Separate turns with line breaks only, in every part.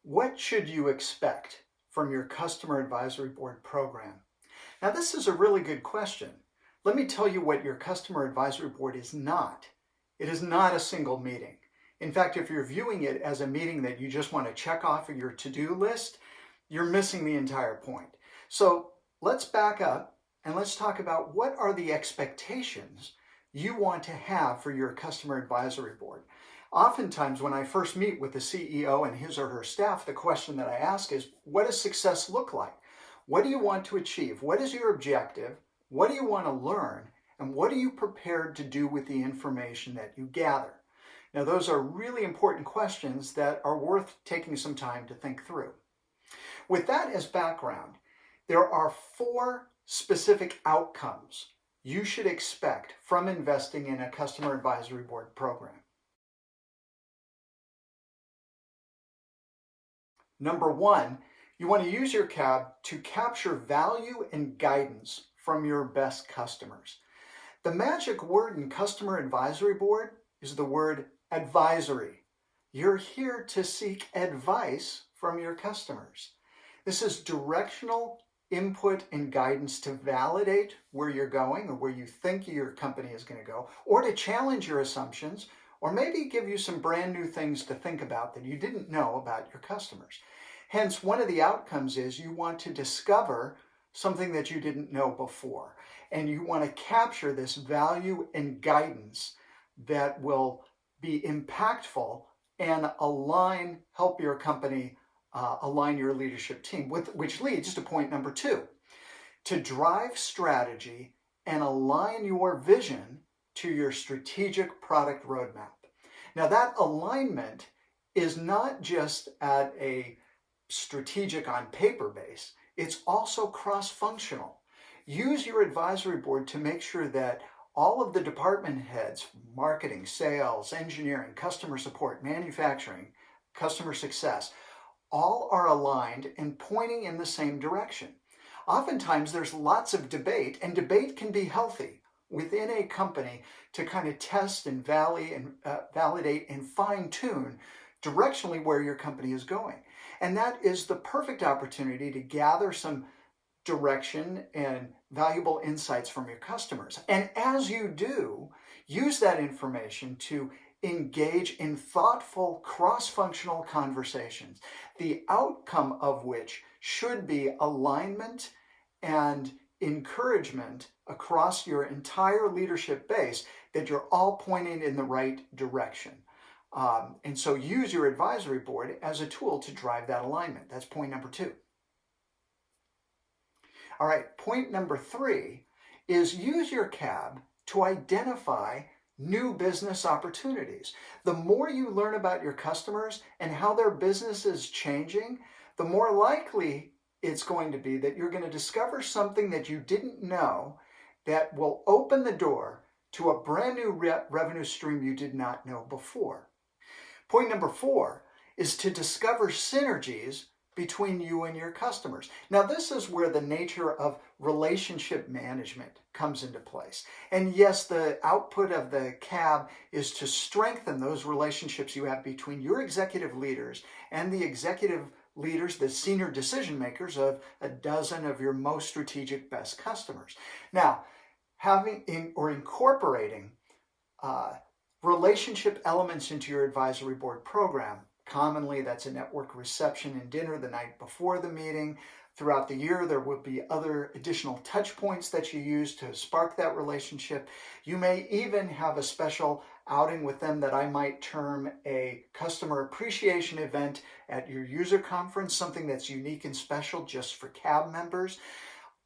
What should you expect from your Customer Advisory Board program? Now, this is a really good question. Let me tell you what your Customer Advisory Board is not. It is not a single meeting. In fact, if you're viewing it as a meeting that you just want to check off of your to-do list, you're missing the entire point. So let's back up and let's talk about what are the expectations you want to have for your Customer Advisory Board. Oftentimes, when I first meet with the CEO and his or her staff, the question that I ask is, what does success look like? What do you want to achieve? What is your objective? What do you want to learn? And what are you prepared to do with the information that you gather? Now, those are really important questions that are worth taking some time to think through. With that as background, there are 4 specific outcomes you should expect from investing in a Customer Advisory Board program. Number 1, you want to use your CAB to capture value and guidance from your best customers. The magic word in Customer Advisory Board is the word advisory. You're here to seek advice from your customers. This is directional input and guidance to validate where you're going or where you think your company is going to go, or to challenge your assumptions, or maybe give you some brand new things to think about that you didn't know about your customers. Hence, one of the outcomes is you want to discover something that you didn't know before, and you want to capture this value and guidance that will be impactful and help your company align your leadership team, which leads to point number 2, to drive strategy and align your vision to your strategic product roadmap. Now, that alignment is not just at a strategic on paper base, it's also cross-functional. Use your advisory board to make sure that all of the department heads, marketing, sales, engineering, customer support, manufacturing, customer success, all are aligned and pointing in the same direction. Oftentimes there's lots of debate, and debate can be healthy within a company to kind of test and validate and fine-tune directionally where your company is going. And that is the perfect opportunity to gather some direction and valuable insights from your customers. And as you do, use that information to engage in thoughtful cross-functional conversations, the outcome of which should be alignment and encouragement across your entire leadership base that you're all pointing in the right direction. And so use your advisory board as a tool to drive that alignment. That's point number 2. All right, point number 3 is use your CAB to identify new business opportunities. The more you learn about your customers and how their business is changing, the more likely it's going to be that you're going to discover something that you didn't know that will open the door to a brand new revenue stream you did not know before. Point number 4 is to discover synergies between you and your customers. Now, this is where the nature of relationship management comes into place. And yes, the output of the CAB is to strengthen those relationships you have between your executive leaders and the executive leaders, the senior decision makers of a dozen of your most strategic best customers. Now, incorporating relationship elements into your advisory board program. Commonly, that's a network reception and dinner the night before the meeting. Throughout the year, there will be other additional touch points that you use to spark that relationship. You may even have a special outing with them that I might term a customer appreciation event at your user conference, something that's unique and special just for CAB members.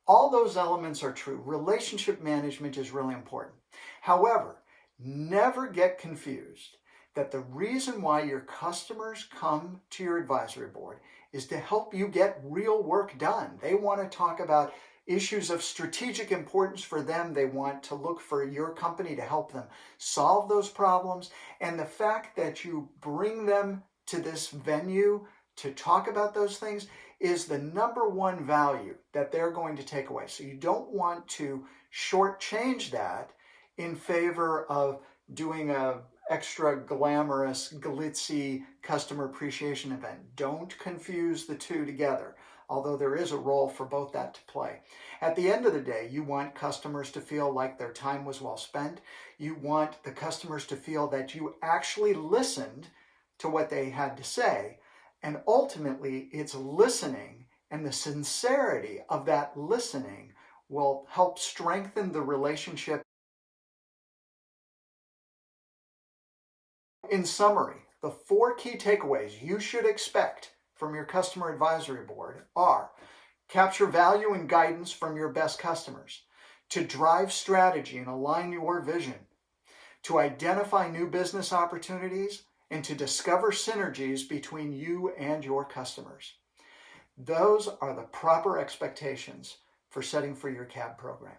All those elements are true. Relationship management is really important. However, never get confused that the reason why your customers come to your advisory board is to help you get real work done. They want to talk about issues of strategic importance for them. They want to look for your company to help them solve those problems. And the fact that you bring them to this venue to talk about those things is the number one value that they're going to take away. So you don't want to shortchange that in favor of doing a extra glamorous, glitzy customer appreciation event. Don't confuse the two together, although there is a role for both that to play. At the end of the day, you want customers to feel like their time was well spent. You want the customers to feel that you actually listened to what they had to say. And ultimately, it's listening and the sincerity of that listening will help strengthen the relationship. In summary, the 4 key takeaways you should expect from your customer advisory board are: capture value and guidance from your best customers, to drive strategy and align your vision, to identify new business opportunities, and to discover synergies between you and your customers. Those are the proper expectations for setting for your CAB program.